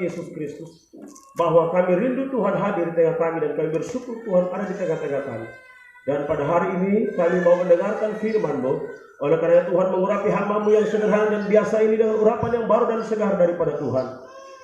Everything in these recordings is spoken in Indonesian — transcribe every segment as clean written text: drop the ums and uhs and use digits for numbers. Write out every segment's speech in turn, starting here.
Yesus Kristus, bahwa kami rindu Tuhan hadir di tengah kami dan kami bersyukur Tuhan ada di tengah-tengah kami. Dan pada hari ini kami mau mendengarkan firman-Mu. Oleh karena Tuhan mengurapi hamba-Mu yang sederhana dan biasa ini dengan urapan yang baru dan segar daripada Tuhan.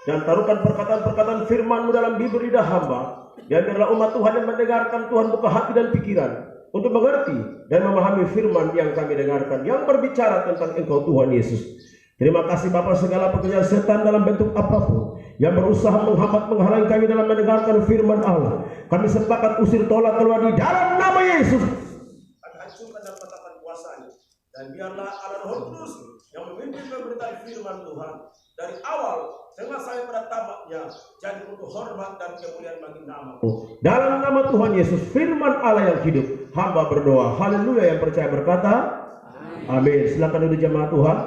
Dan taruhkan perkataan-perkataan firman-Mu dalam bibir lidah hamba. Dan biarlah umat Tuhan yang mendengarkan Tuhan buka hati dan pikiran untuk mengerti dan memahami firman yang kami dengarkan, yang berbicara tentang Engkau Tuhan Yesus. Terima kasih Bapa, segala pekerjaan setan dalam bentuk apapun yang berusaha menghambat menghalangi kami dalam mendengarkan firman Allah, kami sepakat usir tolak keluar di dalam nama Yesus. Hancurkan dan patahkan kuasanya, dan biarlah Allah Roh Kudus yang memimpin pemberitaan firman Tuhan dari awal tengah sampai pada tamatnya, jadi untuk hormat dan kemuliaan bagi nama. Dalam nama Tuhan Yesus, firman Allah yang hidup, hamba berdoa. Haleluya. Yang percaya berkata amin. Silakan duduk jemaat Tuhan.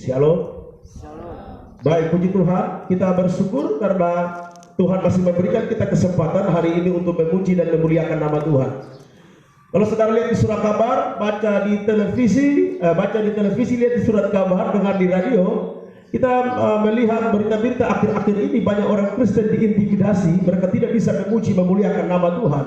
Shalom. Baik, puji Tuhan, kita bersyukur karena Tuhan masih memberikan kita kesempatan hari ini untuk memuji dan memuliakan nama Tuhan. Kalau saudara lihat di surat kabar, baca di televisi, lihat di surat kabar, dengar di radio, kita melihat berita-berita akhir-akhir ini banyak orang Kristen diintimidasi, mereka tidak bisa memuji memuliakan nama Tuhan.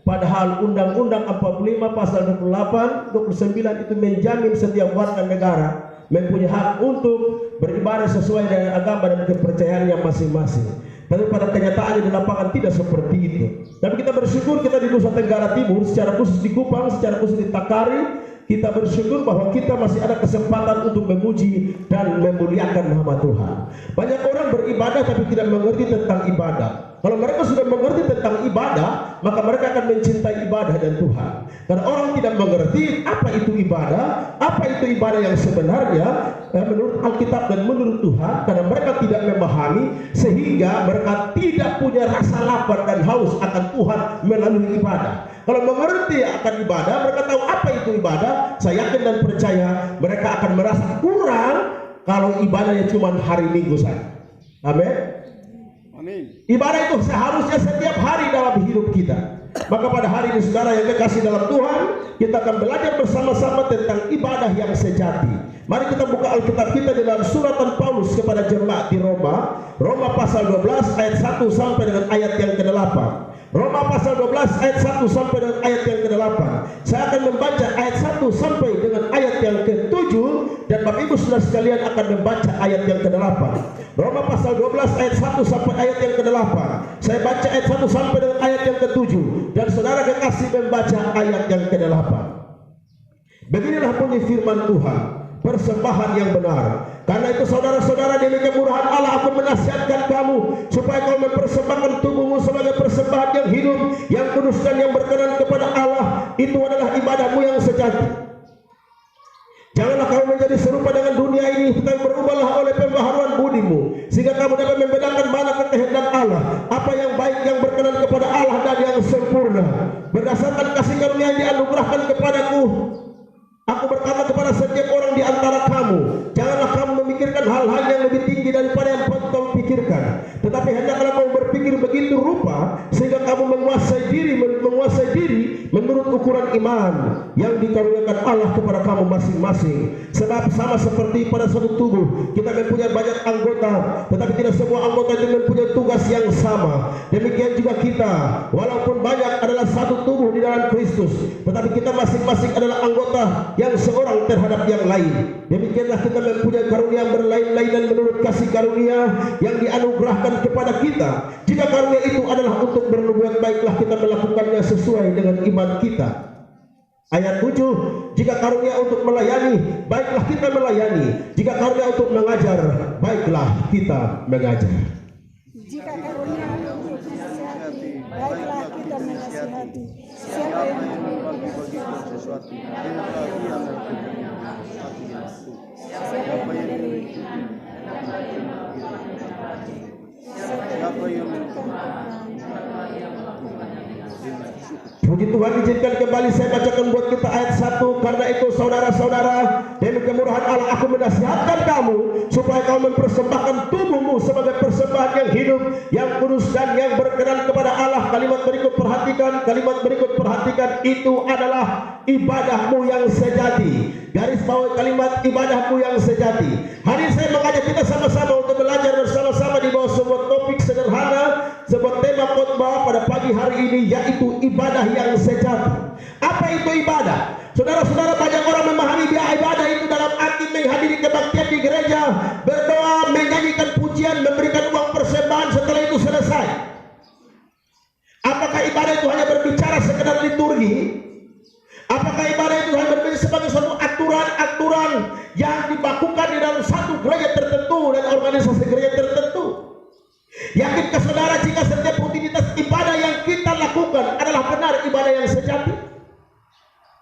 Padahal Undang-Undang 45 pasal 28, 29 itu menjamin setiap warga negara mempunyai hak untuk beribadah sesuai dengan agama dan kepercayaannya masing-masing. Tapi pada kenyataannya di lapangan tidak seperti itu. Tapi kita bersyukur kita di Nusa Tenggara Timur, secara khusus di Kupang, secara khusus di Takari, kita bersyukur bahwa kita masih ada kesempatan untuk memuji dan memuliakan nama Tuhan. Banyak orang beribadah tapi tidak mengerti tentang ibadah. Kalau mereka sudah mengerti tentang ibadah, maka mereka akan mencintai ibadah dan Tuhan. Karena orang tidak mengerti apa itu ibadah yang sebenarnya menurut Alkitab dan menurut Tuhan, karena mereka tidak memahami, sehingga mereka tidak punya rasa lapar dan haus akan Tuhan melalui ibadah. Kalau mengerti akan ibadah, mereka tahu apa itu ibadah, saya yakin dan percaya mereka akan merasa kurang kalau ibadahnya cuma hari Minggu saja. Amin. Ibadah itu seharusnya setiap hari dalam hidup kita. Maka pada hari ini saudara yang kekasih dalam Tuhan, kita akan belajar bersama-sama tentang ibadah yang sejati. Mari kita buka Alkitab kita di dalam suratan Paulus kepada jemaat di Roma, Roma pasal 12 ayat 1 sampai dengan ayat yang ke-8. Roma pasal 12 ayat 1 sampai dengan ayat yang ke-8. Saya akan membaca ayat 1 sampai dengan ayat yang ke-7, dan Bapak Ibu saudara sekalian akan membaca ayat yang ke-8. Roma pasal 12 ayat 1 sampai ayat yang ke-8. Saya baca ayat 1 sampai dengan ayat yang ke-7, dan saudara kekasih membaca ayat yang ke-8. Beginilah bunyi firman Tuhan, persembahan yang benar. Karena itu saudara-saudara, demi kemurahan Allah aku menasihatkan kamu supaya kau mempersembahkan tubuhmu sebagai persembahan yang hidup, yang kudus dan yang berkenan kepada Allah. Itu adalah ibadahmu yang sejati. Janganlah kamu menjadi serupa dengan dunia ini, tetapi berubahlah oleh pembaharuan budimu, sehingga kamu dapat membedakan mana kehendak Allah, apa yang baik, yang berkenan kepada Allah dan yang sempurna. berdasarkan kasih karunia yang dianugerahkan kepadaku, aku berkata kepada setiap orang di antara kamu, janganlah kamu memikirkan hal-hal yang lebih tinggi daripada yang kau pikirkan, tetapi hendaklah kamu berpikir begitu rupa sehingga kamu menguasai diri menurut ukuran iman yang dikaruniakan Allah kepada kamu masing-masing. Sebab sama seperti pada suatu tubuh kita mempunyai banyak anggota, tetapi tidak semua anggota itu mempunyai tugas yang sama. Demikian juga kita, walaupun banyak adalah satu tubuh di dalam Kristus, tetapi kita masing-masing adalah anggota yang seorang terhadap yang lain. Demikianlah kita mempunyai karunia yang berlain-lainan menurut kasih karunia yang dianugerahkan kepada kita. Jika karunia itu adalah untuk bernubuat, baiklah kita melakukannya sesuai dengan iman kita. Ayat 7, jika karunia untuk melayani, baiklah kita melayani. Jika karunia untuk mengajar, baiklah kita mengajar. Jika karunia untuk menasihati, baiklah kita menasihati. Siapa yang memiliki sesuatu, siapa yang memberi, siapa yang Puji Tuhan, izinkan kembali saya bacakan buat kita ayat 1. Karena itu saudara-saudara, demi kemurahan Allah aku menasihatkan kamu supaya kamu mempersembahkan tubuhmu sebagai persembahan yang hidup, yang kudus dan yang berkenan kepada Allah. Kalimat berikut perhatikan, itu adalah ibadahmu yang sejati. Garis bawah kalimat ibadahmu yang sejati. Hari ini saya mengajak kita sama-sama untuk belajar bersama-sama di bawah sebuah topik sederhana, sebuah tema khotbah pada pagi hari ini, yaitu ibadah yang sejati. Apa itu ibadah? Saudara-saudara, banyak orang memahami dia ibadah itu dalam arti menghadiri kebaktian di gereja, berdoa, menyanyikan pujian, memberikan uang persembahan, setelah itu selesai. Apakah ibadah itu hanya berbicara sekedar liturgi? Apakah ibadah itu hanya berbicara sebagai suatu aturan-aturan yang dibakukan di dalam satu gereja tertentu dan organisasi gereja tertentu? Yakinkah saudara jika setiap rutinitas ibadah yang kita lakukan adalah benar ibadah yang sejati?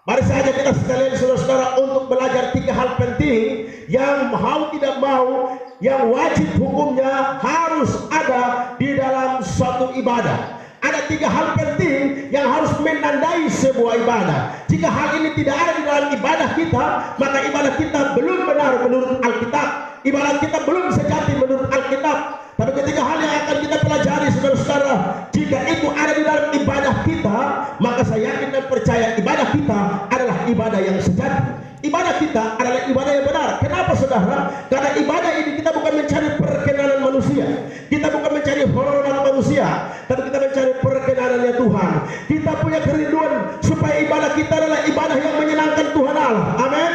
Mari saja kita sekalian saudara-saudara untuk belajar 3 hal penting yang mau tidak mau, yang wajib hukumnya harus ada di dalam suatu ibadah. Ada 3 hal penting yang harus menandai sebuah ibadah. Jika hal ini tidak ada di dalam ibadah kita, maka ibadah kita belum benar menurut Alkitab. Ibadah kita belum sejati menurut Alkitab. Tapi ketika hal yang akan kita pelajari saudara-saudara, jika itu ada di dalam ibadah kita, maka saya yakin dan percaya ibadah kita adalah ibadah yang sejati. Ibadah kita adalah ibadah yang benar. Kenapa saudara? Karena ibadah ini kita bukan mencari perkenanan manusia, kita bukan mencari hormat manusia, tapi kita mencari perkenanannya Tuhan. Kita punya kerinduan supaya ibadah kita adalah ibadah yang menyenangkan Tuhan Allah. Amin.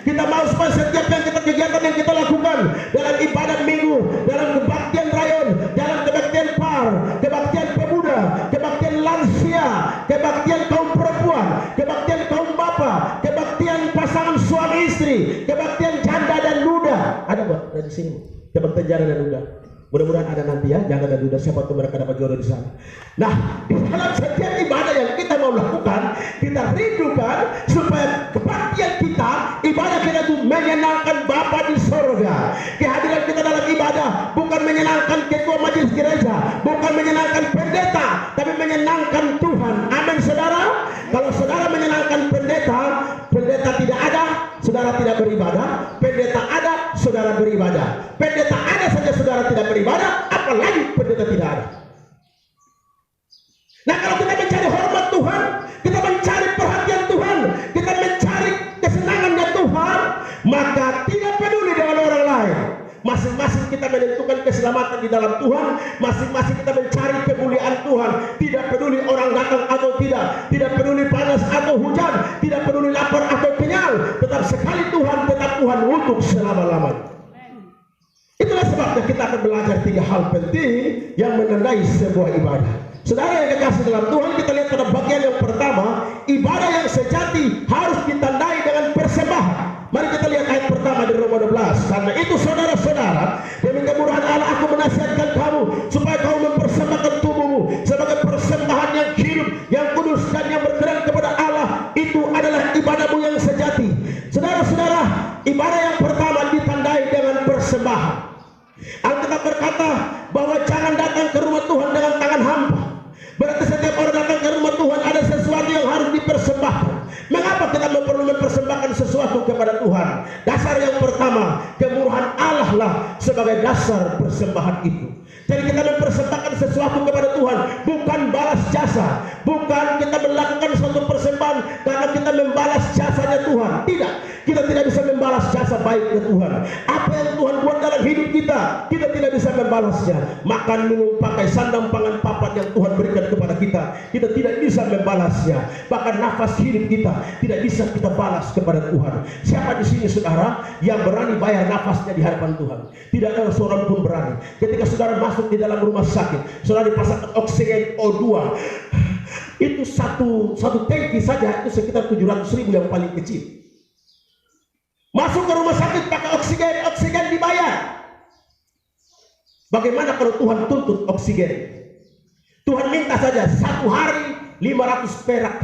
Kita mau supaya setiap kegiatan yang kita lakukan dalam ibadah minggu, dalam kebaktian rayon, dalam kebaktian par, kebaktian pemuda, kebaktian lansia, kebaktian kaum perempuan, kebaktian kaum bapa, kebaktian pasangan suami istri, kebaktian janda dan duda. Ada Pak dari sini, kebaktian janda dan duda. Mudah-mudahan ada nanti ya, janda dan duda, siapa tuh mereka dapat jodoh di sana. Nah, di dalam setiap ibadah yang kita mau lakukan, kita rindukan supaya kebaktian kita, ibadah kita itu menyenangkan Bapa di sorga. Kehadiran kita dalam ibadah bukan menyenangkan ketua majelis gereja, bukan menyenangkan pendeta, tapi menyenangkan Tuhan. Amin saudara. Kalau saudara menyenangkan pendeta, pendeta tidak ada, saudara tidak beribadah. Pendeta ada, saudara beribadah. Pendeta ada saja saudara tidak beribadah, apalagi pendeta tidak ada. Nah, kalau kita mencari hormat Tuhan, kita mencari perhatian Tuhan, kita mencari kesenangannya Tuhan, maka tidak peduli dengan orang lain. Masing-masing kita menentukan keselamatan di dalam Tuhan. Masing-masing kita mencari kemuliaan Tuhan. Tidak peduli orang datang atau tidak, tidak peduli panas atau hujan, tidak peduli lapar atau kenyang. Tetap sekali Tuhan, tetap Tuhan untuk selama-lamanya. Itulah sebabnya kita akan belajar 3 hal penting yang menandai sebuah ibadah. Saudara yang kekasih dalam Tuhan, kita lihat pada bagian yang pertama, ibadah yang sejati harus ditandai dengan persembahan. Mari kita lihat ayat pertama di Roma 12. Karena itu saudara-saudara, demi kemurahan Allah aku menasihatkan kamu supaya kamu mempersembahkan tubuhmu sebagai persembahan yang hidup, yang kudus dan yang berkenan kepada Allah. Itu adalah ibadahmu yang sejati. Saudara-saudara, ibadah yang pertama ditandai dengan persembahan. Alkitab berkata bahwa jangan datang ke rumah Tuhan dengan tangan hampa. Berarti setiap orang datang ke rumah Tuhan ada sesuatu kita perlu mempersembahkan sesuatu kepada Tuhan, dasar yang pertama, kemurahan Allah lah sebagai dasar persembahan itu. Jadi kita mempersembahkan sesuatu kepada Tuhan, bukan balas jasa, bukan kita melakukan suatu persembahan karena kita membalas jasanya Tuhan. Tidak, kita tidak bisa membalas jasa baik ke Tuhan. Apa yang Tuhan buat dalam hidup kita, kita tidak bisa membalasnya. Makan, minum, pakai, sandang, pangan, papan yang Tuhan berikan kepada kita, kita tidak bisa membalasnya. Bahkan nafas hidup kita tidak bisa kita balas kepada Tuhan. Siapa di sini saudara yang berani bayar nafasnya di hadapan Tuhan? Tidak ada seorang pun berani. Ketika saudara masuk di dalam rumah sakit, saudara dipasangkan oksigen O2, itu satu tangki saja itu sekitar 700.000 yang paling kecil. Masuk ke rumah sakit pakai oksigen dibayar. Bagaimana kalau Tuhan tuntut oksigen? Tuhan minta saja 1 hari 500 perak.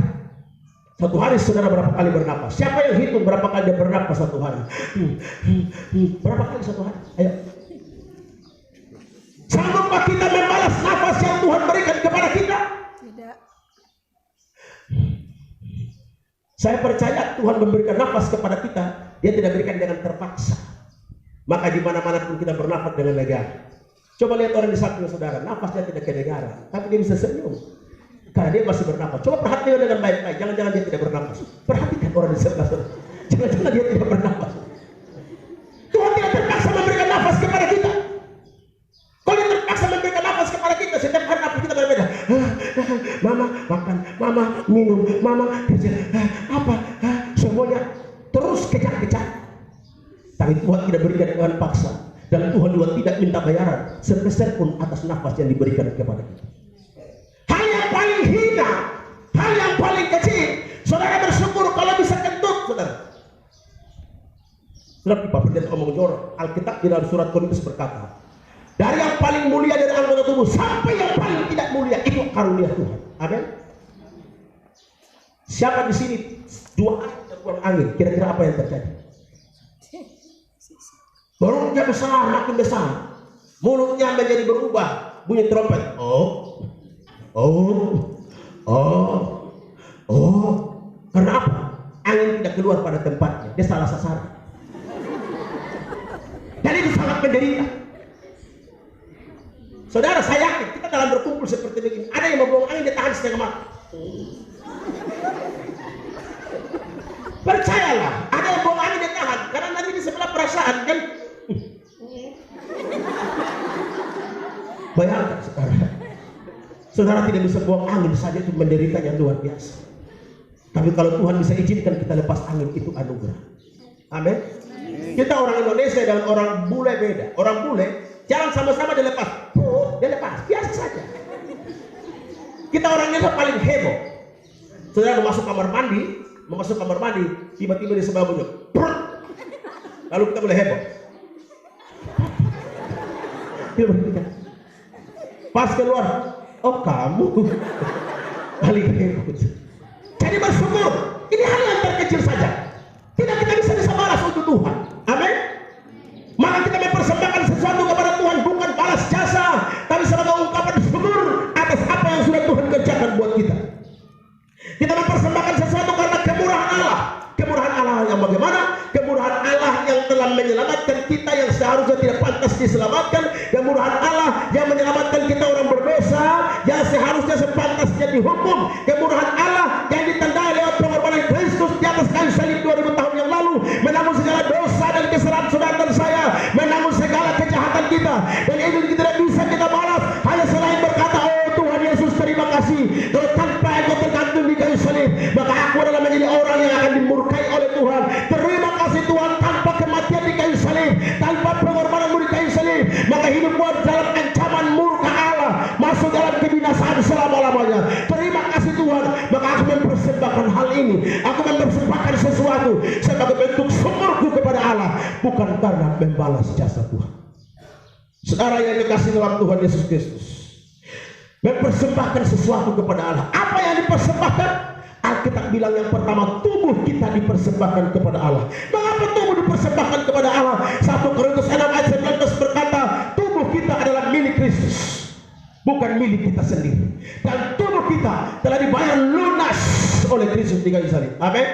1 hari saudara berapa kali bernapas? Siapa yang hitung berapa kali dia bernapas 1 hari? Berapa kali 1 hari? Ayo. Sanggupkah kita membalas nafas yang Tuhan berikan kepada kita? Tidak. Saya percaya Tuhan memberikan nafas kepada kita, Dia tidak berikan dengan terpaksa. Maka di mana-mana pun kita bernafas dengan lega. Coba lihat orang di samping saudara, nafasnya tidak kedengaran, tapi dia bisa senyum karena dia masih bernafas. Coba perhatikan dengan baik-baik, jangan-jangan dia tidak bernafas. Perhatikan orang di sebelah saudara, jangan-jangan dia tidak bernafas. Tuhan tidak terpaksa memberikan nafas kepada kita. Kalau dia terpaksa memberikan nafas kepada kita, setiap hari nafas kita berbeda. Mama makan, mama minum, mama kerja, apa, semuanya terus kejar-kejar. Tapi Tuhan tidak berikan dengan paksa, dan Tuhan juga tidak minta bayaran sepeser pun atas nafas yang diberikan kepada kita. Hal yang paling hina, hal yang paling kecil, saudara bersyukur kalau bisa kentut, saudara. Saudara, Pak Pendeta omong jorok, Alkitab di dalam surat Korintus berkata, dari yang paling mulia dari anggota tubuh sampai yang paling tidak mulia, itu karunia Tuhan. Amin. Siapa di sini 2 hari terbuang angin, kira-kira apa yang terjadi? Mulutnya besar, makin besar. Mulutnya menjadi berubah, bunyi trompet. Karena apa? Angin tidak keluar pada tempatnya, dia salah sasaran. Dan itu sangat menderita. Saudara, saya yakin kita dalam berkumpul seperti begini, ada yang membuang angin, dia tahan setengah mati. Percayalah, ada yang buang angin dia tahan, karena nanti di sebelah perasaan kan. Bayangkan saudara tidak bisa buang angin saja, itu menderitanya luar biasa. Tapi kalau Tuhan bisa izinkan kita lepas angin, itu anugerah. Amin. Kita orang Indonesia dan orang bule beda. Orang bule jangan sama-sama dilepas, dia lepas biasa saja. Kita orang Indonesia paling heboh. Saudara mau masuk kamar mandi, tiba-tiba di sebelah bunyi, lalu kita mulai heboh. Pas keluar, oh kamu paling heboh. Jadi bersyukur, ini hal yang terkecil saja. Tidak kita bisa balas untuk Tuhan. Amin. Maka kita mempersembahkan sesuatu kepada Tuhan, bukan balas jasa, tapi sebagai ungkapan syukur atas apa yang sudah Tuhan kerjakan buat kita. Kita mempersembahkan sesuatu karena kemurahan Allah. Kemurahan Allah yang bagaimana? Kemurahan Allah yang telah menyelamatkan kita yang seharusnya tidak pantas diselamatkan. Kemurahan Allah yang menyelamatkan kita orang berdosa yang seharusnya sepantasnya dihukum. Kemurahan Allah yang ditandai lewat pengorbanan Kristus di atas kayu salib 2000 tahun yang lalu, menanggung segala dosa dan kesalahan saudara dan saya, menanggung segala kejahatan kita, dan itu tidak bisa kita balas hanya selain berkata, oh Tuhan Yesus terima kasih. Kalau tanpa aku tergantung di kayu salib, maka aku adalah menjadi orang yang akan dimurkai oleh Tuhan. Terima kasih Tuhan, tanpa kematian di kayu salib, tanpa pengorbananmu di kayu salib, maka hidupmu dalam ancaman murka Allah, masuk dalam kebinasaan selama-lamanya. Terima kasih Tuhan, maka aku mempersembahkan hal ini, aku mempersembahkan sesuatu sebagai bentuk syukurku kepada Allah, bukan karena membalas jasa Tuhan. Saudara yang dikasihi dalam Tuhan Yesus Kristus, mempersembahkan sesuatu kepada Allah. Apa yang dipersembahkan? Alkitab bilang yang pertama, tubuh kita dipersembahkan kepada Allah. Mengapa tubuh dipersembahkan kepada Allah? 1 Korintus 6 ayat 19 berkata, tubuh kita adalah milik Kristus, bukan milik kita sendiri. Dan tubuh kita telah dibayar lunas oleh Kristus di kayu salib. Amin.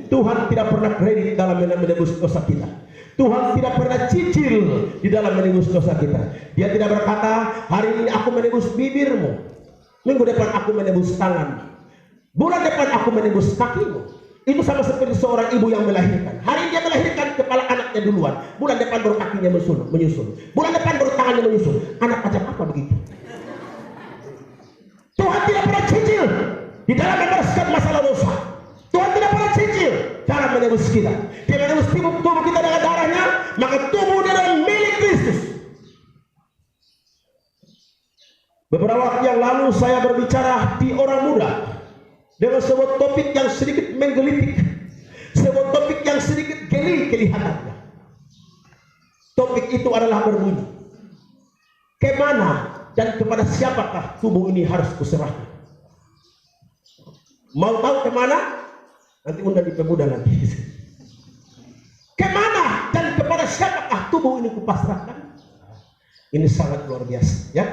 Tuhan tidak pernah kredit dalam menebus dosa kita. Tuhan tidak pernah cicil di dalam menebus dosa kita. Dia tidak berkata, hari ini aku menebus bibirmu, minggu depan aku menebus tanganmu, bulan depan aku menebus kakimu. Itu sama seperti seorang ibu yang melahirkan. Hari ini dia melahirkan kepala anaknya duluan, bulan depan baru kakinya menyusul, bulan depan baru tangannya menyusul. Anak macam apa begitu? Tuhan tidak pernah cicil di dalam membereskan masalah dosa. Tuhan tidak pernah cicil cara menebus kita. Dia menebus tubuh kita dengan darahnya, maka tubuh dia adalah milik Kristus. Beberapa waktu yang lalu saya berbicara di Orang Muda dengan sebuah topik yang sedikit menggelitik, sebuah topik yang sedikit geli kelihatannya. Topik itu adalah berbunyi, kemana dan kepada siapakah tubuh ini harus kuserahkan? Mau tahu kemana? Nanti undang di pemuda nanti. Kemana dan kepada siapakah tubuh ini kupasrahkan? Ini sangat luar biasa, ya.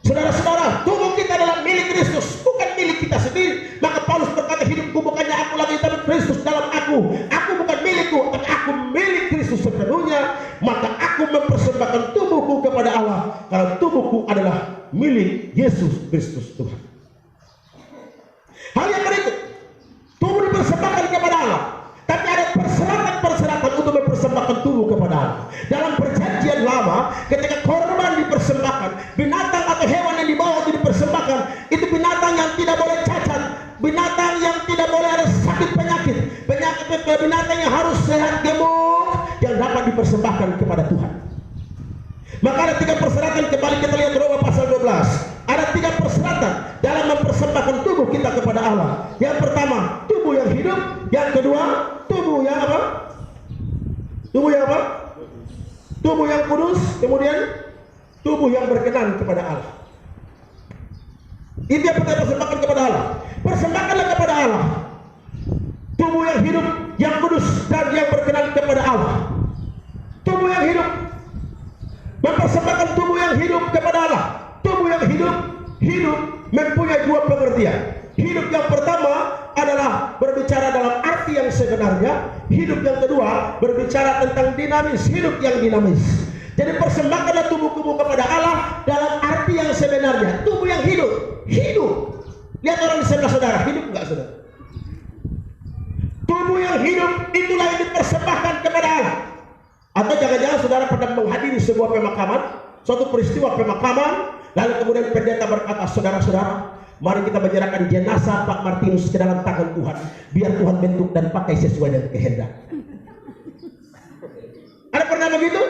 Saudara-saudara, tubuh kita adalah milik Kristus, bukan milik kita sendiri. Maka Paulus berkata, hidupku bukannya aku lagi, tapi Kristus dalam aku. Aku bukan milikku, tapi aku milik Kristus sepenuhnya. Maka aku mempersembahkan tubuhku kepada Allah, karena tubuhku adalah milik Yesus Kristus Tuhan. Hal yang berikut, tubuh dipersembahkan kepada Allah, tapi ada persyaratan untuk mempersembahkan tubuh kepada Allah. Dalam perjanjian lama, ketika korban dipersembahkan, binatang atau hewan yang dibawa itu dipersembahkan, itu binatang yang tidak boleh cacat, binatang yang tidak boleh ada sakit penyakit, binatang yang harus sehat gemuk, yang dapat dipersembahkan kepada Tuhan. Maka ada 3 persyaratan. Kembali kita lihat Roma pasal 12. Ada 3 persyaratan dalam mempersembahkan tubuh kita kepada Allah. Yang pertama, tubuh yang hidup. Yang kedua, tubuh yang apa? Tubuh yang apa? Tubuh yang kudus. Kemudian tubuh yang berkenan kepada Allah. Itu yang kita persembahkan kepada Allah. Persembahkanlah kepada Allah tubuh yang hidup, yang kudus, dan yang berkenan kepada Allah. Tubuh yang hidup, mempersembahkan tubuh yang hidup kepada Allah. Tubuh yang hidup mempunyai 2 pengertian. Hidup yang pertama adalah berbicara dalam arti yang sebenarnya. Hidup yang kedua berbicara tentang dinamis, hidup yang dinamis. Jadi persembahkanlah tubuhmu kepada Allah dalam arti yang sebenarnya. Tubuh yang hidup. Lihat orang di sebelah saudara, hidup enggak saudara? Tubuh yang hidup itulah yang dipersembahkan kepada Allah. Atau jangan-jangan saudara pernah menghadiri sebuah pemakaman, suatu peristiwa pemakaman, lalu kemudian pendeta berkata, saudara-saudara, mari kita menyerahkan jenazah Pak Martinus ke dalam tangan Tuhan, biar Tuhan bentuk dan pakai sesuai dengan kehendak. Ada pernah begitu?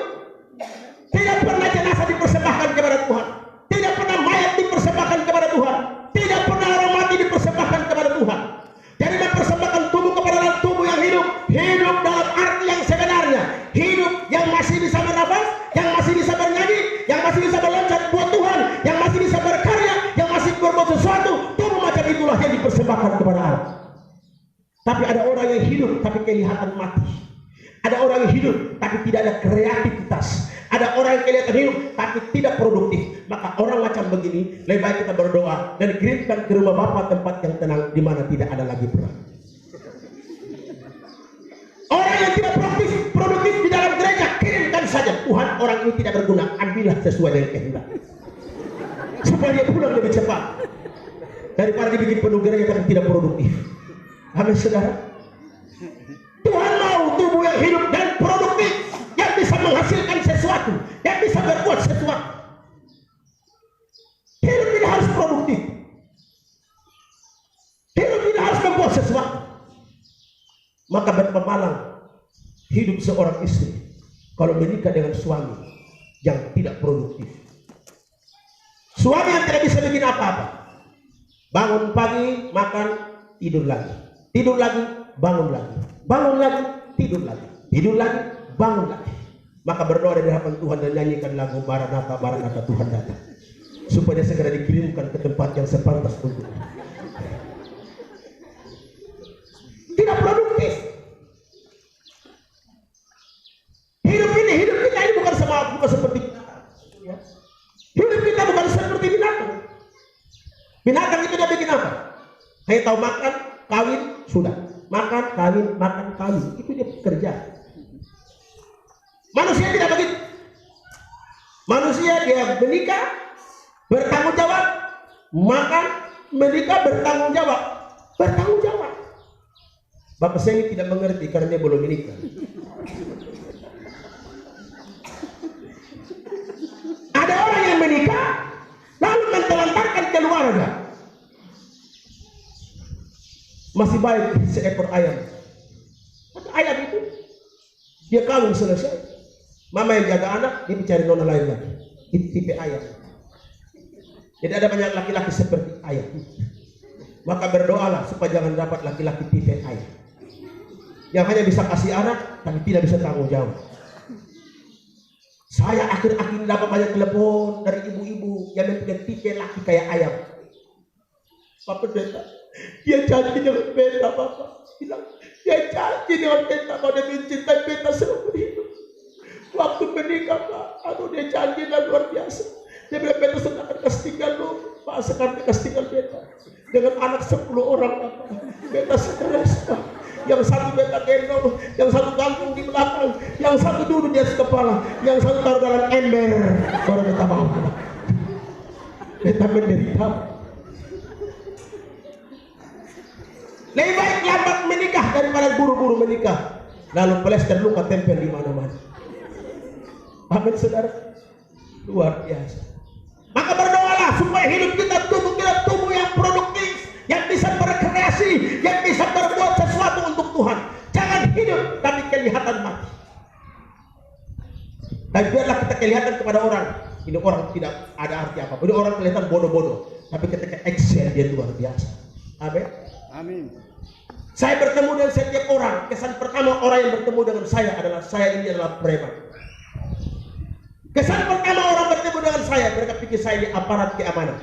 Tidak pernah jenazah dipersembahkan kepada Tuhan, tidak pernah mayat dipersembahkan kepada Tuhan, tidak pernah orang mati dipersembahkan kepada Tuhan. Jadi mempersembahkan tubuh kepada tubuh yang hidup dalam arti yang sebenarnya, hidup yang masih bisa bernafas, yang masih bisa bernyanyi, yang masih bisa meloncat buat Tuhan, yang masih bisa berkarya, yang masih berbuat sesuatu. Tubuh macam itulah yang dipersembahkan kepada Allah. Tapi ada orang yang hidup tapi kelihatan mati. Ada orang yang hidup tapi tidak ada kreativitas. Ada orang yang kelihatan hidup tapi tidak produktif. Maka orang macam begini lebih baik kita berdoa dan kirimkan ke rumah Bapa, tempat yang tenang di mana tidak ada lagi perang. Orang yang tidak produktif di dalam gereja, kirimkan saja. Tuhan, orang ini tidak berguna, ambillah sesuai dengan kehendak, supaya dia pulang lebih cepat daripada dibikin penuh gereja tapi tidak produktif. Amin saudara. Tuhan mau tubuh yang hidup dan produktif, yang bisa menghasilkan sesuatu, yang bisa berbuat sesuatu. Hidup tidak harus produktif, hidup tidak harus membuat sesuatu. Maka berpemalang hidup seorang istri kalau menikah dengan suami yang tidak produktif. Suami yang tidak bisa bikin apa-apa. Bangun pagi, makan, tidur lagi. Tidur lagi, bangun lagi. Bangun lagi, tidur lagi. Tidur lagi, bangun lagi. Maka berdoa di hadapan Tuhan dan nyanyikan lagu Maranatha, Maranatha, Tuhan datang. Supaya dia segera dikirimkan ke tempat yang sepantas untuknya. Tidak produktif. Hidup kita ini bukan seperti binatang. Hidup kita bukan seperti binatang. Binatang itu dia bikin apa? Saya tahu makan, kawin, sudah. makan kawin. Itu dia kerja. Manusia tidak begitu. Manusia dia menikah, bertanggung jawab, makan, menikah, bertanggung jawab. Bapak saya ini tidak mengerti karena dia belum menikah. Ada orang yang menikah lalu mentelantarkan keluarga. Masih baik seekor ayam. Ayam itu dia kawin selesai, mama yang jaga anak, dia mencari nona lain lagi. Itu tipe ayam. Jadi ada banyak laki-laki seperti ayam. Maka berdoalah supaya jangan dapat laki-laki tipe ayam yang hanya bisa kasih anak tapi tidak bisa tanggung jawab. Saya akhir-akhir dapat banyak telepon dari ibu-ibu yang mempunyai tipe laki kayak ayam. Pak Pendeta, dia janji dengan beta, Bapak bilang, dia janji dengan beta kalau dia mencintai beta seumur hidup. Waktu menikah, Pak, dia janji dan luar biasa. Dia bilang, beta sudah akan kasih tinggal lu, Pak, sekarang kasih tinggal beta dengan anak 10 orang, Bapak. Beta stres, Pak. Yang satu beta gendong, yang satu gantung di belakang, yang satu duduk di atas kepala, yang satu taruh dalam ember. Baru beta mau. Beta menderita. Lebih baik lambat menikah daripada buru-buru menikah. Lalu plester luka tempel di mana-mana. Amin, saudara. Luar biasa. Maka berdoalah supaya hidup kita tubuh yang produktif, yang bisa berkreasi, yang bisa berbuat sesuatu untuk Tuhan. Jangan hidup tapi kelihatan mati. Dan biarlah kita kelihatan kepada orang. Ini orang tidak ada arti apa. Ini orang kelihatan bodoh-bodoh, tapi ketika excel dia luar biasa. Amin. Amin. Saya bertemu dengan setiap orang. Kesan pertama orang yang bertemu dengan saya adalah saya ini adalah preman. Kesan pertama orang bertemu dengan saya, mereka pikir saya ini aparat keamanan.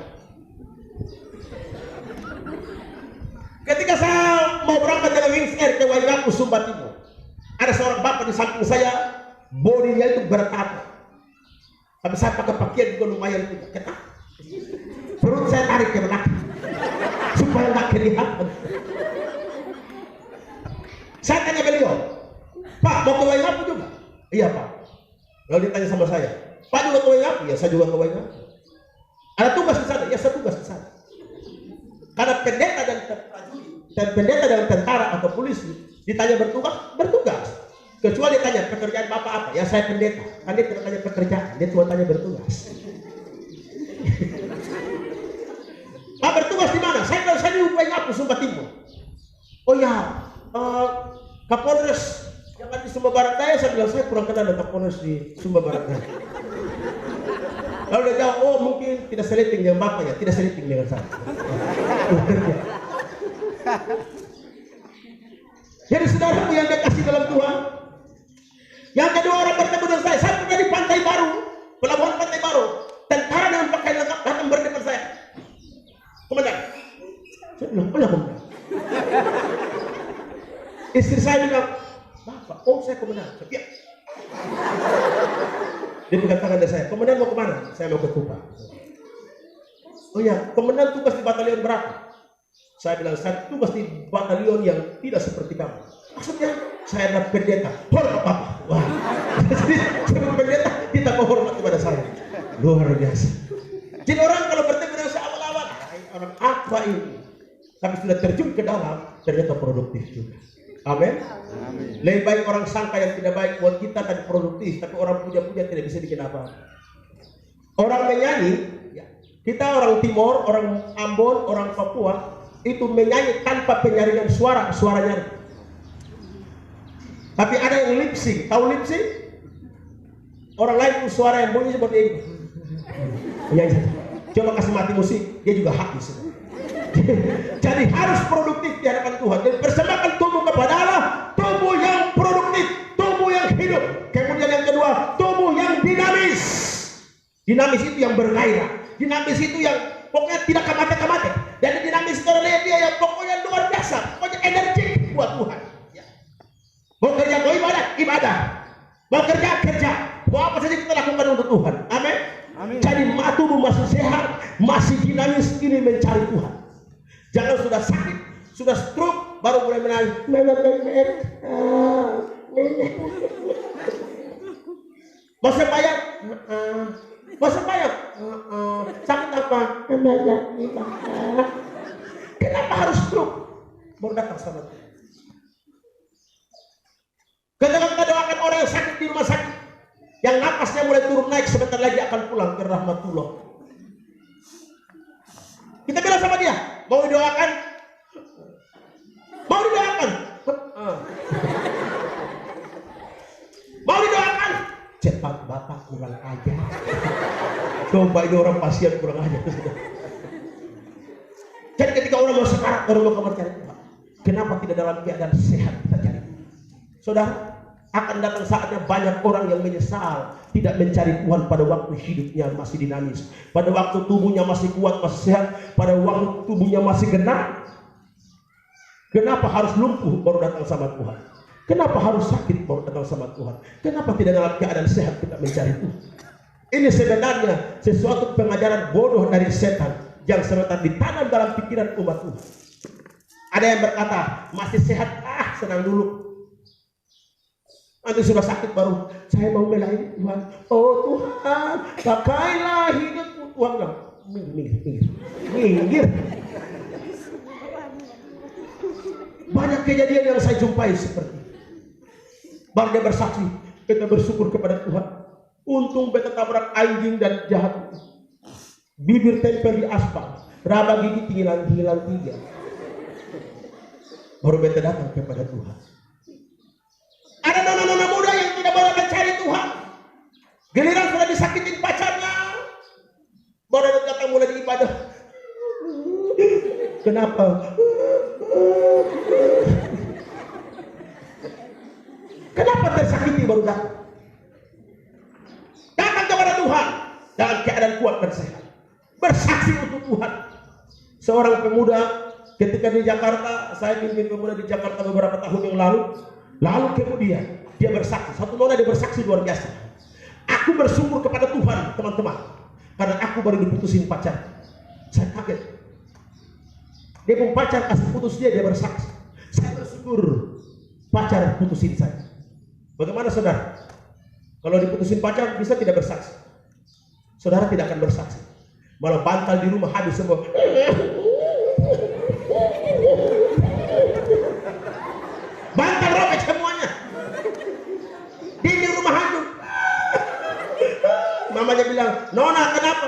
Ketika saya mau berangkat dengan Wings Air ke Waingapu, Sumba Timur, ada seorang bapak di samping saya, bodinya itu bertato. Tapi saya pakai pakaian juga lumayan ketat. Perut saya tarik ke belakang supaya nggak kelihatan. Saya tanya beliau, Pak, mau ke Waingapu juga? Iya, Pak. Lalu dia tanya sama saya, Pak juga ke Waingapu? Ya, saya juga ke Waingapu. Ada tugas di sana? Ya, saya tugas di sana. Karena pendeta dan tentara atau polisi ditanya bertugas. Kecuali ditanya pekerjaan Bapak apa? Ya, saya pendeta. Kan dia tidak tanya pekerjaan, dia cuma tanya bertugas. Pak, bertugas di mana? Saya di Waingapu, Sumba Timur. Oh ya, Kapolres yang ada di Sumba Barat Daya. Saya bilang, saya kurang kenal dengan Kapolres di Sumba Barat Daya. Lalu dia jawab, oh mungkin tidak seleting dengan Bapak ya, tidak seleting dengan saya. Jadi saudaraku yang dikasih dalam Tuhan. Yang kedua, orang bertemu dengan saya pernah di Pantai Baru, pelabuhan Pantai Baru. Tentara dengan pakaian lengkap datang berdepan saya. Komandan. Saya bilang, oh ya komandan. Istri saya bilang, Bapak, oh saya komandan. Ya. Dia pegang tangan dari saya, komandan mau kemana? Saya mau ke Kupang. Oh ya, komandan tugas di batalion berapa? Saya bilang, saya tugas di batalion yang tidak seperti kamu. Maksudnya, saya adalah pendeta. Hormat Bapak. Wah, jadi sebagai pendeta kita menghormat kepada saya. Luar biasa. Jadi orang kalau bertemu dengan saya awal-awal, orang apa ini? Tapi sudah terjun ke dalam, ternyata produktif juga. Amin. Lebih baik orang sangka yang tidak baik buat kita dan produktif, tapi orang puja-puja tidak bisa bikin apa. Orang menyanyi, ya, kita orang Timor, orang Ambon, orang Papua, itu menyanyi tanpa penyaringan suara nyanyi. Tapi ada yang lip sync, tahu lip sync? Orang lain itu suara yang bunyi seperti ini. Menyanyi saja. Coba kasih mati musik, dia juga habis. Jadi harus produktif di hadapan Tuhan. Dan persembahkan tubuh kepada Allah, tubuh yang produktif, tubuh yang hidup. Kemudian yang kedua, tubuh yang dinamis. Dinamis itu yang bergairah. Dinamis itu yang pokoknya tidak kamate-kamate. Jadi dinamis itu adalah dia yang pokoknya luar biasa, pokoknya energi buat Tuhan. Ya. Mau kerja, mau ibadah. Mau kerja. Mau apa saja kita lakukan untuk Tuhan. Amin. Amin. Jadi tubuh masih sehat, masih dinamis, ini mencari Tuhan. Jangan sudah sakit, sudah stroke, baru mulai menangis. Masa bayar? Masa bayar? Sakit apa? Kenapa harus stroke? Baru datang sama Tuhan. Ketika kita doakan orang yang sakit di rumah sakit, yang napasnya mulai turun naik, sebentar lagi akan pulang ke rahmatullah. Kita bilang sama dia, mau didoakan? Mau didoakan? Mau didoakan? Cepat Bapak kurang aja. Coba ini orang pasien kurang aja. Jadi ketika orang mau sekarat, orang mau kamar cari Tuhan, kenapa tidak dalam keadaan sehat kita cari? Saudara, akan datang saatnya banyak orang yang menyesal tidak mencari Tuhan pada waktu hidupnya masih dinamis, pada waktu tubuhnya masih kuat, masih sehat, pada waktu tubuhnya masih genap. Kenapa harus lumpuh baru datang sama Tuhan? Kenapa harus sakit baru datang sama Tuhan? Kenapa tidak dalam keadaan sehat kita mencari Tuhan? Ini sebenarnya sesuatu pengajaran bodoh dari setan yang sebentar ditanam dalam pikiran umat Tuhan. Ada yang berkata, masih sehat, senang dulu. Nanti sudah sakit baru, saya mau melayani Tuhan. Oh Tuhan, pakailah hidupku. Tuhan bilang, minggir. Banyak kejadian yang saya jumpai seperti itu. Baru dia bersaksi, kita bersyukur kepada Tuhan. Untung beta tabrak anjing dan jahat. Bibir tempel di aspal, raba gigi hilang 3. Baru beta datang kepada Tuhan. Ada nona-nona muda yang tidak boleh mencari Tuhan. Giliran sudah disakitin pacarnya, baru datang mulai diibadah. Kenapa? Kenapa tersakiti baru datang? Datang kepada Tuhan dalam keadaan kuat dan sehat. Bersaksi untuk Tuhan. Seorang pemuda ketika di Jakarta, saya pimpin pemuda di Jakarta beberapa tahun yang lalu. Lalu kemudian dia bersaksi, satu nona dia bersaksi luar biasa. Aku bersyukur kepada Tuhan teman-teman, karena aku baru diputusin pacar. Saya kaget. Dia pun pacar kasih putus dia bersaksi. Saya bersyukur pacar putusin saya. Bagaimana saudara? Kalau diputusin pacar bisa tidak bersaksi? Saudara tidak akan bersaksi. Malah bantal di rumah habis semua. Bantal robek semuanya. Dinding rumah hancur. Mamanya bilang, Nona kenapa?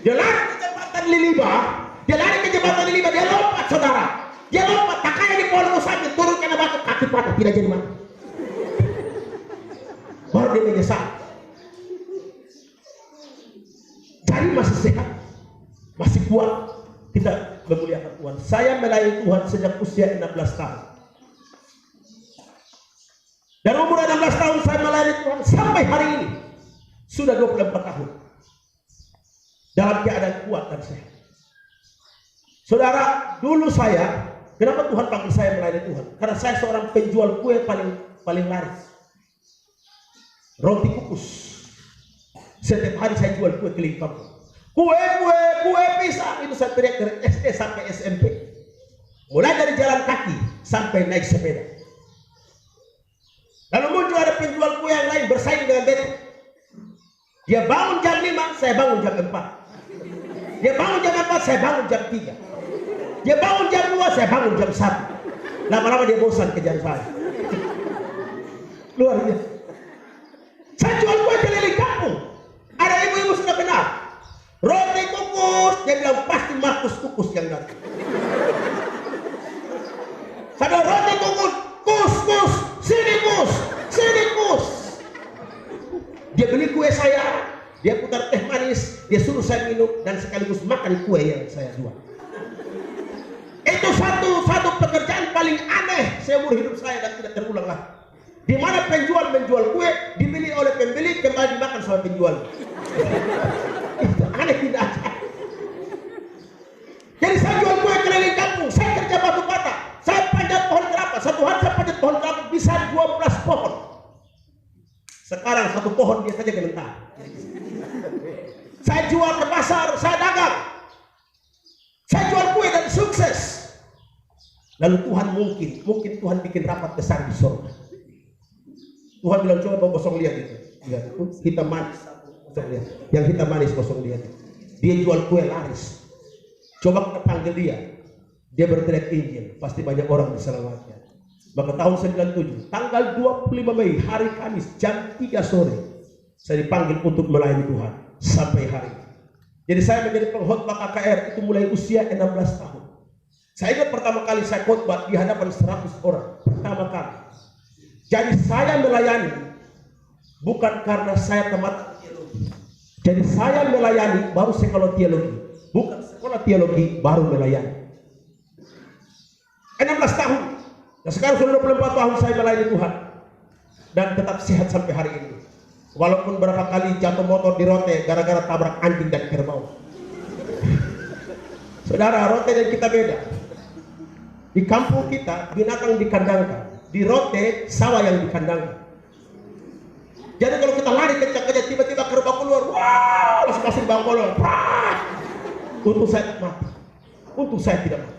Dia lari ke jembatan Liliba, dia lompat saudara. Dia lompat, takanya di pohon musafir, turun kena batu, kaki patah, tidak jadi mati. Baru dia menyesal. Jadi masih sehat, masih kuat. Kita memuliakan Tuhan. Saya melayani Tuhan sejak usia 16 tahun. Dan umur 16 tahun saya melayani Tuhan sampai hari ini. Sudah 24 tahun. Dalam keadaan kuat dan sehat. Saudara, dulu saya, kenapa Tuhan panggil saya melayani Tuhan? Karena saya seorang penjual kue paling laris. Roti kukus. Setiap hari saya jual kue keliling kampung. Kue pisang itu saya teriak dari SD sampai SMP. Mulai dari jalan kaki sampai naik sepeda. Lalu muncul ada penjual kue yang lain bersaing dengan beta. Dia bangun jam 5, saya bangun jam 4. Dia bangun jam 4, saya bangun jam 3. Dia bangun jam 2, saya bangun jam 1. Lama-lama dia bosan kejar saya. Luar biasa. Saya jual kue keliling kampung. Ada ibu-ibu sudah kenal. Roti kukus, dia bilang pasti Markus Kukus yang datang. Saya roti kukus, kus, sini kus. Dia beli kue saya, dia putar teh manis, dia suruh saya minum dan sekaligus makan kue yang saya jual. Itu satu pekerjaan paling aneh seumur hidup saya dan tidak terulang lagi. Di mana penjual menjual kue, dibeli oleh pembeli, kembali dimakan sama penjual. Itu aneh tidak aja. Jadi saya jual kue keliling kampung, saya kerja batu bata, saya panjat pohon kelapa. Satu hari saya panjat pohon kelapa bisa 12 pohon. Sekarang satu pohon dia saja gementar. Saya jual ke pasar, saya dagang. Lalu Tuhan mungkin Tuhan bikin rapat besar di surga. Tuhan bilang coba bawa kosong lihat itu. Lihat itu hitam manis. Kosong lihat. Yang hitam manis kosong lihat. Dia jual kue laris. Coba kita panggil dia. Dia berteriak Injil. Pasti banyak orang diselamatkan. Maka tahun 97, tanggal 25 Mei, hari Kamis, jam 3 sore, saya dipanggil untuk melayani Tuhan sampai hari ini. Jadi saya menjadi pengkhotbah KKR itu mulai usia 16 tahun. Saya ingat pertama kali saya khotbah di hadapan 100 orang. Pertama kali. Jadi saya melayani bukan karena saya tamat teologi. Jadi saya melayani baru sekolah teologi. Bukan sekolah teologi baru melayani. 16 tahun. Dan sekarang sudah 24 tahun saya melayani Tuhan. Dan tetap sehat sampai hari ini. Walaupun berapa kali jatuh motor di Rote gara-gara tabrak anjing dan kerbau. Saudara, Rote dan kita beda. Di kampung kita binatang dikandangkan. Di Rote sawah yang dikandangkan. Jadi kalau kita lari kencang-kencang tiba-tiba kerbau keluar, wah, langsung masuk bang kolong. Untuk saya tidak mati. Untuk saya tidak mati.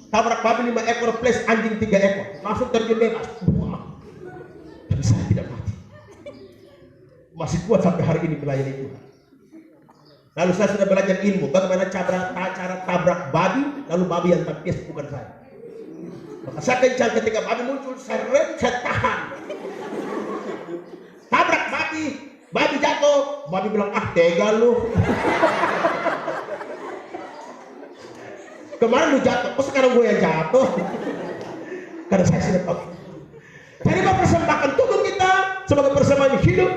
Tabrak babi 5 ekor plus anjing 3 ekor. Langsung terjun bebas. Wah. Tapi saya tidak mati. Masih kuat sampai hari ini melayani Tuhan. Lalu saya sudah belajar ilmu bagaimana cara tabrak babi, lalu babi yang tapis bukan saya. Maka saya kencang ketika babi muncul, saya tahan. Tabrak babi jatuh, babi bilang tega lu. Kemarin lu jatuh, kok sekarang gue yang jatuh? Karena saya sudah tahu. Jadi mempersembahkan tubuh kita sebagai persembahan hidup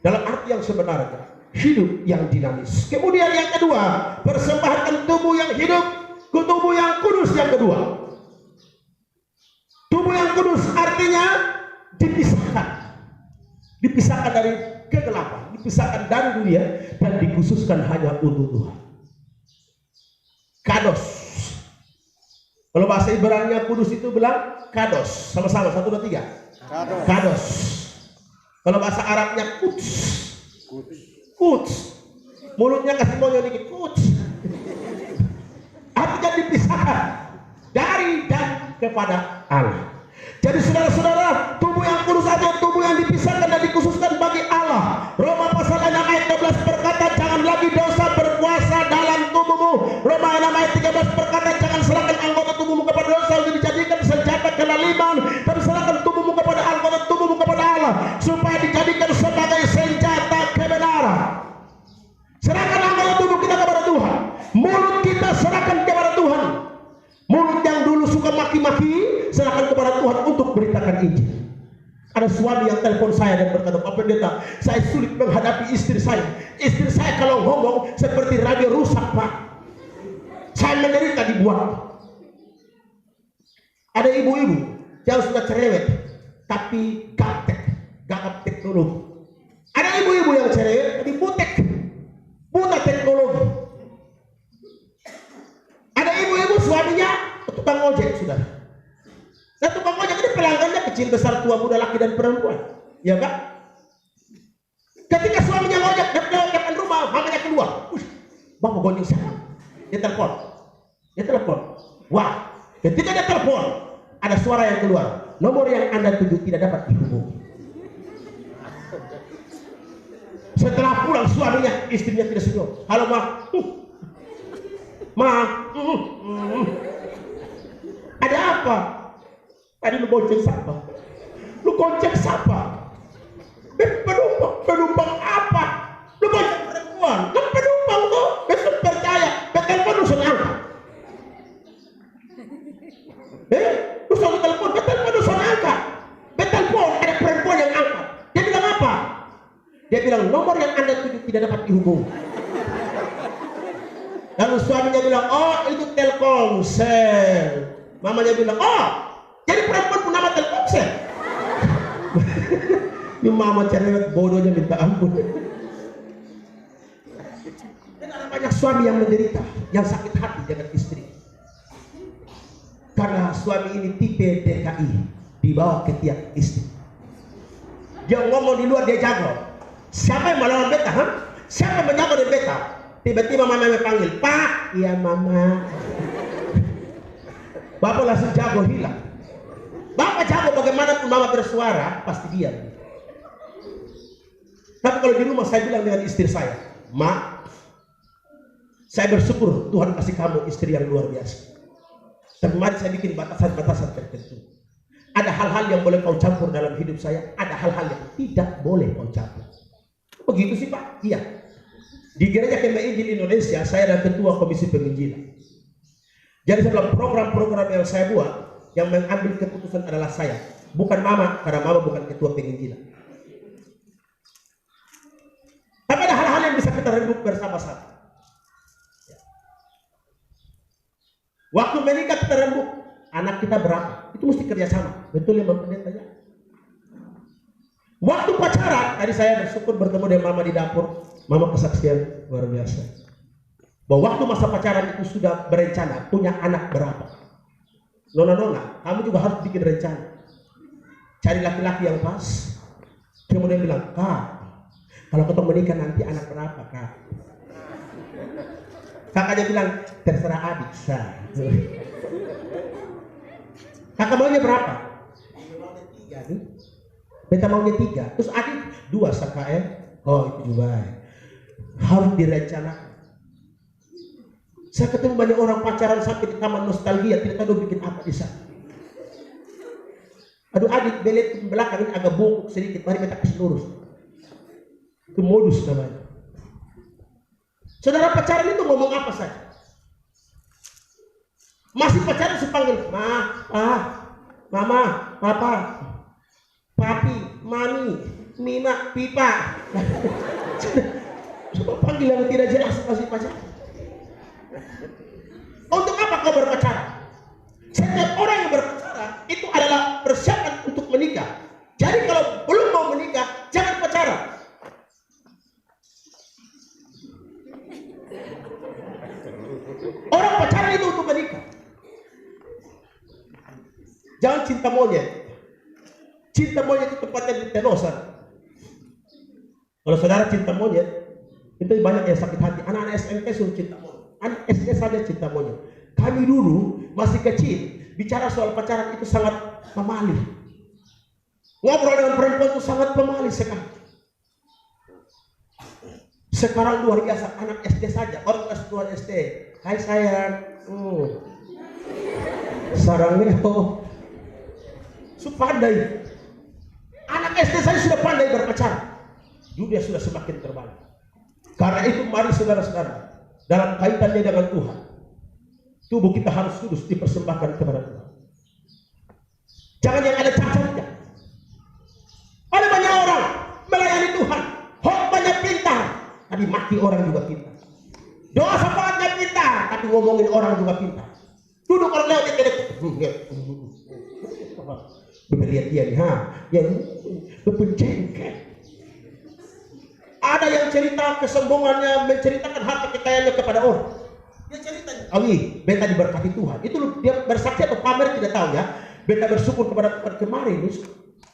dalam arti yang sebenarnya, hidup yang dinamis. Kemudian yang kedua, persembahkan tubuh yang hidup ke tubuh yang kudus yang kedua. Tubuh yang kudus artinya dipisahkan dari kegelapan, dipisahkan dari dunia dan dikhususkan hanya untuk Tuhan. Kados. Kalau bahasa Ibrani kudus itu bilang kados. Sama-sama 1, 2, 3. Kados. Kalau bahasa Arabnya kuds. Kuds. Mulutnya kasih monyong dikit kuds. Artinya dipisahkan dari dan kepada Allah. Jadi saudara-saudara, tubuh yang kudus adalah tubuh yang dipisahkan dan dikhususkan bagi Allah. Roma pasal 6 ayat 12 berkata, jangan lagi dosa berkuasa dalam tubuhmu. Roma 6 ayat 13 berkata, jangan serahkan anggota tubuhmu kepada dosa untuk dijadikan senjata kelaliman, tapi serahkan tubuhmu kepada anggota tubuhmu kepada Allah, supaya dijadikan sebagai senjata kebenaran. Serahkan anggota tubuh kita kepada Tuhan. Mulut kita serahkan kepada Tuhan. Mulut yang dulu suka maki-maki, serahkan kepada Tuhan untuk beritakan Injil. Ada suami yang telepon saya dan berkata, Pak Pendeta, saya sulit menghadapi istri saya. Istri saya kalau ngomong seperti radio rusak, Pak. Saya menderita dibuat. Ada ibu-ibu yang suka cerewet, tapi gagap teknologi. Ada ibu-ibu yang cerewet, tapi buta teknologi. Ada ibu-ibu suaminya tukang ojek, sudah. Nah, tukang ojek ini pelanggannya kecil, besar, tua, muda, laki dan perempuan, ya Pak? Ketika suaminya ngojek depan rumah, mamanya keluar, Bang mau gonjing siapa? Dia telepon. Wah, ketika dia telepon, ada suara yang keluar. Nomor yang Anda tuju tidak dapat dihubungi. Setelah pulang suaminya, istrinya tidak senyum. Halo ada apa? Tadi lu bonceng siapa? Lu gonceng siapa? Penumpang apa? Lu bonceng perempuan. Kan penumpang tuh, besok percaya. Telepon lu senang. Lu selalu telepon lu senang. Telepon ada perempuan yang angkat. Dia bilang apa? Dia bilang nomor yang Anda tuju tidak dapat dihubungi. Lalu suaminya bilang, oh itu Telkomsel. Mamanya bilang, oh jadi perempuan pun nama Telkomsel. Ini mama cerewet bodohnya minta ampun. Dan ada banyak suami yang menderita, yang sakit hati dengan istri. Karena suami ini tipe DKI, dibawa ke tiap istri. Dia ngomong di luar dia jago. Siapa yang melawan beta? Siapa yang menjago di beta? Tiba-tiba mama panggil, Pak. Iya mama. Bapak langsung jago hilang. Bapak jago bagaimanapun mama bersuara pasti diam. Tapi kalau di rumah saya bilang dengan istri saya, "Ma, saya bersyukur Tuhan kasih kamu istri yang luar biasa. Tapi mari saya bikin batasan-batasan tertentu. Ada hal-hal yang boleh kau campur dalam hidup saya, ada hal-hal yang tidak boleh kau campur." Begitu sih Pak? Iya. Di Gereja Kemah Injil Indonesia, saya adalah ketua komisi penginjilan. Jadi sebelum program-program yang saya buat, yang mengambil keputusan adalah saya, bukan mama, karena mama bukan ketua penginjilan. Tapi ada hal-hal yang bisa kita rembuk bersama-sama. Waktu menikah kita rembuk, anak kita berapa? Itu mesti kerjasama. Betul ya Bang Pendeta ya? Waktu pacaran, tadi saya bersyukur bertemu dengan mama di dapur. Mama kesaksian luar biasa. Bahwa waktu masa pacaran itu sudah berencana punya anak berapa. Nona-nona, kamu juga harus bikin rencana. Cari laki-laki yang pas. Kemudian bilang, "Kak, kalau ketemu menikah nanti anak berapa, Kak?" Kakaknya bilang, "Terserah adik saya." Kakak maunya berapa? Maunya 3 nih. Beta maunya 3. Terus adik 2 saka ya. Oh itu juga. Harus direncanakan. Saya ketemu banyak orang pacaran sampai di taman nostalgia, tidak tahu bikin apa di sana. Aduh adik belet belakang ini agak bongkok sedikit, mari beta kasih lurus. Itu modus namanya. Saudara pacaran itu ngomong apa saja. Masih pacaran sepanggil Ma, Pa, Mama, Papa, Papi, Mami, Mima, Pipa. Semua panggilan tidak jelas masih pacaran. Untuk apa kau berpacaran? Setiap orang yang berpacaran itu adalah persiapan untuk menikah. Jadi kalau belum mau menikah, jangan pacaran. Orang pacaran itu untuk menikah. Jangan cinta monyet. Cinta monyet itu tempatnya di Tenosan. Kalau saudara cinta monyet, itu banyak yang sakit hati. Anak-anak SMK suruh cinta monyet. Anak SD saja cinta monyet. Kami dulu masih kecil, bicara soal pacaran itu sangat pemalu. Ngobrol dengan perempuan itu sangat pemalu sekali. Sekarang luar biasa, anak SD saja, orang kelas 2 SD. "Hai sayang, sarangnya pandai. Anak SD saya sudah pandai berpacaran. Dunia sudah semakin terbalik. Karena itu mari saudara-saudara, dalam kaitannya dengan Tuhan, tubuh kita harus kudus dipersembahkan kepada Tuhan. Jangan yang ada cacatnya. Ada banyak orang melayani Tuhan, khotbahnya pintar, tapi maki orang juga pintar. Doa syafaatnya pintar, tapi ngomongin orang juga pintar. Duduk orang lewat dia lihat dia nih, yang berpencengket. Ada yang cerita kesombongannya, menceritakan harta kekayaannya kepada orang. Dia cerita, beta diberkati Tuhan. Itu dia bersaksi atau pamer tidak tahu ya. Beta bersyukur kepada Tuhan kemarin.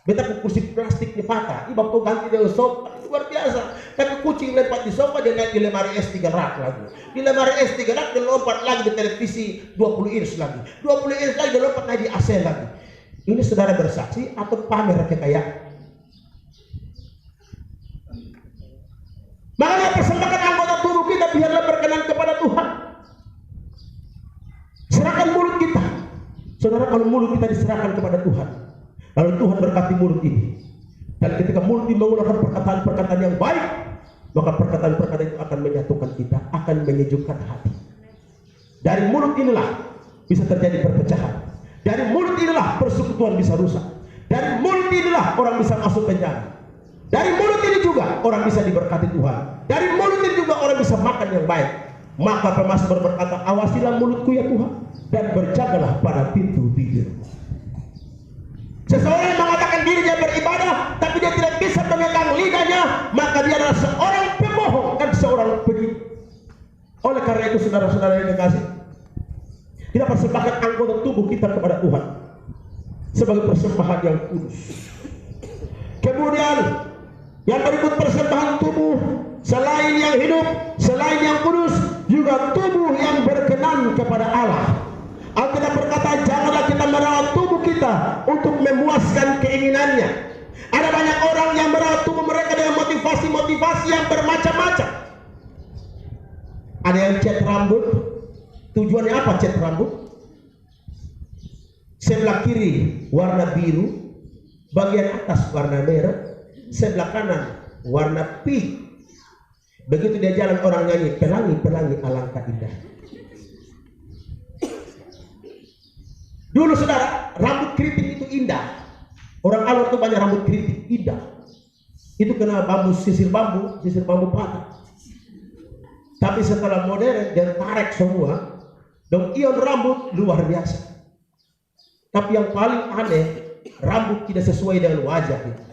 Beta kursi plastik di patah. Ibu waktu ganti dia sofa, itu luar biasa. Tapi kucing lompat di sofa, dia naik di lemari S3 rak lagi. Di lemari S3 rak, dia lompat lagi di televisi 20 inch lagi. 20 inch lagi, dia lompat lagi di AC lagi. Ini saudara bersaksi atau pamer kekayaan? Makanya persembahkan anggota tubuh kita biarlah berkenan kepada Tuhan. Serahkan mulut kita. Saudara, kalau mulut kita diserahkan kepada Tuhan, lalu Tuhan berkati mulut ini. Dan ketika mulut ini menggunakan perkataan-perkataan yang baik, maka perkataan-perkataan itu akan menyatukan kita, akan menyejukkan hati. Dari mulut inilah bisa terjadi perpecahan. Dari mulut inilah persekutuan bisa rusak. Dari mulut inilah orang bisa masuk penjara. Dari mulut ini juga orang bisa diberkati Tuhan. Dari mulut ini juga orang bisa makan yang baik. Maka pemazmur berkata, "Awasilah mulutku ya Tuhan, dan berjagalah pada pintu bibir." Seseorang yang mengatakan dirinya beribadah, tapi dia tidak bisa memegang lidahnya, maka dia adalah seorang pembohong dan seorang penipu. Oleh karena itu, saudara-saudara yang dikasih, kita persembahkan anggota tubuh kita kepada Tuhan sebagai persembahan yang kudus. Kemudian yang berikut persembahan tubuh selain yang hidup, selain yang kudus, juga tubuh yang berkenan kepada Allah. Alkitab berkata, jangan kita merawat tubuh kita untuk memuaskan keinginannya. Ada banyak orang yang merawat tubuh mereka dengan motivasi-motivasi yang bermacam-macam. Ada yang cat rambut. Tujuannya apa cat rambut? Sebelah kiri warna biru, bagian atas warna merah, sebelah kanan warna pink. Begitu dia jalan orang nyanyi, pelangi-pelangi alangkah indah. Dulu saudara, rambut keriting itu indah. Orang Alor itu banyak rambut keriting, indah. Itu kena sisir bambu patah. Tapi setelah modern dan tarik semua, dan ion rambut luar biasa. Tapi yang paling aneh, rambut tidak sesuai dengan wajah itu.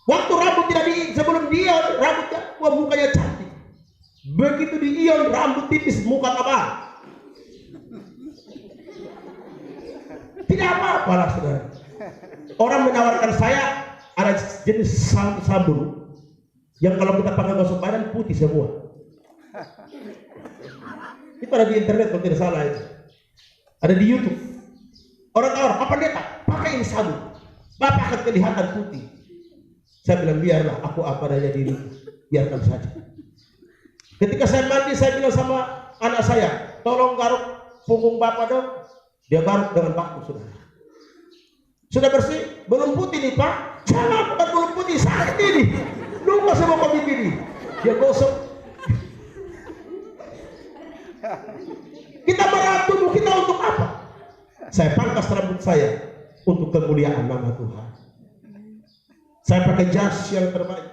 Waktu rambut tidak sebelum diion, rambutnya mukanya cantik. Begitu diion, rambut tipis, muka tebal. Tidak apa-apa lah saudara. Orang menawarkan saya ada jenis sabun yang kalau kita pakai gosok badan putih semua. Itu ada di internet kalau tidak salah itu. Ada di YouTube. Orang apa pendeta? Pakai ini sabun. Bapak akan kelihatan putih. Saya bilang biarlah aku apa daya diri, biarkan saja. Ketika saya mandi, saya bilang sama anak saya, tolong garuk punggung bapak dong. Dia garuk dengan paku sudah bersih, belum putih nih pak. Jangan, bukan belum putih, sakit ini. Lupa sama kopi ini. Dia gosok. Kita merawat tubuh kita untuk apa? Saya pangkas rambut saya untuk kemuliaan nama Tuhan. Saya pakai jas yang terbaik.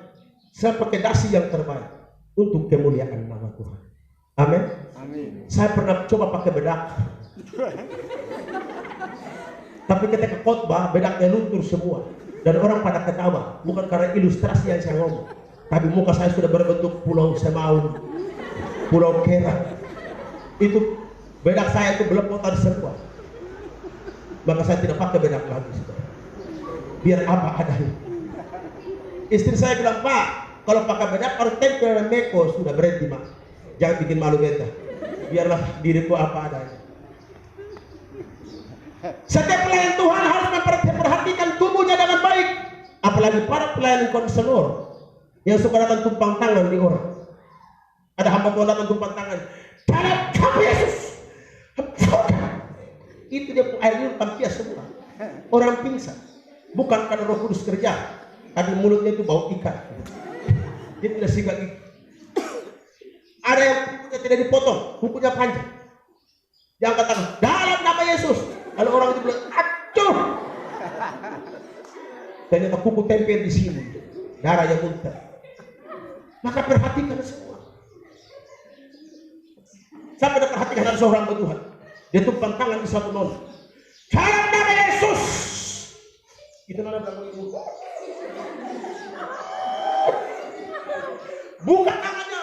Saya pakai dasi yang terbaik untuk kemuliaan nama Tuhan. Amin. Amin. Saya pernah coba pakai bedak. Tapi ketika khotbah bedaknya luntur semua dan orang pada ketawa. Bukan karena ilustrasi yang saya ngomong, tapi muka saya sudah berbentuk pulau Semaun, pulau Kera. Itu bedak saya itu belepotan semua. Maka saya tidak pakai bedak lagi. Biar apa adanya. Istri saya bilang, Pak, kalau pakai bedak harus tempel meko. Sudah berhenti, Mak. Jangan bikin malu beta. Biarlah diriku apa adanya. Setiap pelayan Tuhan harus memperhatikan tubuhnya dengan baik. Apalagi para pelayan konselor yang suka datang tumpang tangan di orang. Ada hamba Tuhan datang tumpang tangan. Dalam nama Yesus. Itu dia air liur tampia semua. Orang pingsan. Bukan karena Roh Kudus kerja. Tapi mulutnya itu bau ikan. Dia tidak sikat itu. Ada yang kukunya tidak dipotong, kukunya panjang. Dia angkat tangan, dalam nama Yesus. Lalu orang itu bilang, aduh. Ternyata kuku tempel di sini, darah yang muntah. Maka perhatikan semua. Saya pernah perhatikan ada seorang Tuhan. Dia tumpang tangan di satu nona. Dalam nama Yesus. Itu nona bilang ibu. Buka tangannya.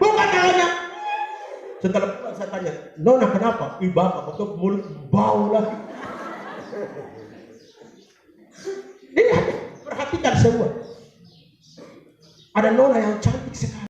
Buka tangannya. Setelah pulang saya tanya, nona kenapa? Bapak, betul mulut bau lagi. Lihat, perhatikan semua. Ada nona yang cantik sekali.